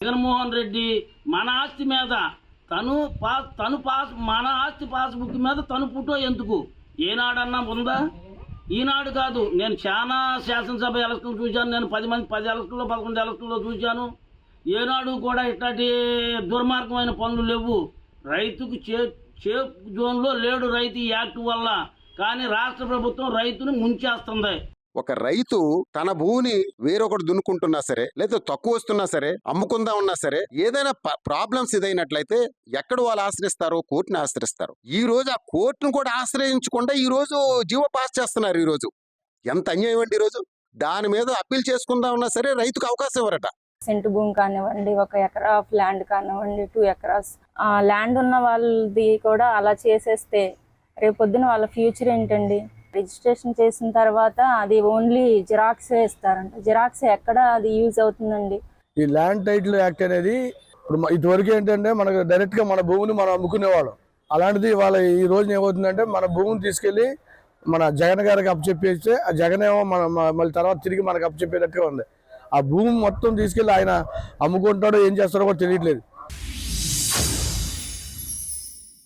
జగన్మోహన్ రెడ్డి మన ఆస్తి మీద మన ఆస్తి పాస్బుక్ మీద తను ఫోటో ఎందుకు? ఏనాడన్నా ఉందా? ఈనాడు కాదు. నేను చాలా శాసనసభ ఎలక్షన్లు చూశాను. నేను 10 ఎలక్షన్లో 11 ఎలక్షన్లో చూశాను. ఏనాడు కూడా ఇట్లాంటి దుర్మార్గమైన పనులు లేవు. రైతుకు సేఫ్ జోన్లో లేడు రైతు ఈ యాక్ట్ వల్ల. కానీ రాష్ట్ర ప్రభుత్వం రైతును ముంచేస్తుంది. ఒక రైతు తన భూమిని వేరొకటి దున్నుకుంటున్నా సరే, లేదా తక్కువ వస్తున్నా సరే, అమ్ముకుందా ఉన్నా సరే, ఏదైనా ప్రాబ్లమ్స్ ఇదైనట్లయితే ఎక్కడ వాళ్ళు ఆశ్రయిస్తారు? కోర్టుని ఆశ్రయిస్తారు. ఈ రోజు ఆ కోర్టును కూడా ఆశ్రయించకుండా ఈ రోజు జీవో పాస్ చేస్తున్నారు. ఈ రోజు ఎంత అన్యాయం అండి! ఈ రోజు దాని మీద అప్పీల్ చేసుకుందా ఉన్నా సరే రైతుకు అవకాశం ఇవ్వరట. సెంటు భూమి కానివ్వండి, 1 ఎకరా ఆఫ్ ల్యాండ్ కానివ్వండి, 2 ఎకరాస్ ల్యాండ్ ఉన్న వాళ్ళది కూడా అలా చేసేస్తే రేపొద్దున వాళ్ళ ఫ్యూచర్ ఏంటండి? రిజిస్ట్రేషన్ చేసిన తర్వాత అది ఓన్లీ జిరాక్సే ఇస్తారంట. జిరాక్స్ ఎక్కడ అది యూజ్ అవుతుందండి? ఈ ల్యాండ్ టైటిల్ యాక్ట్ అనేది ఇప్పుడు ఇదివరకు ఏంటంటే మనకు డైరెక్ట్ గా మన భూమిని మనం అమ్ముకునేవాళ్ళం. అలాంటిది వాళ్ళ ఈ రోజు ఏమవుతుందంటే మన భూమిని తీసుకెళ్లి మన జగన్ గారికి అప్పచెప్పేస్తే ఆ జగన్ ఏమో మళ్ళీ తర్వాత తిరిగి మనకు అప్పచెప్పేటట్టుగా ఉంది. ఆ భూమి మొత్తం తీసుకెళ్లి ఆయన అమ్ముకుంటాడో ఏం చేస్తాడో కూడా తెలియట్లేదు.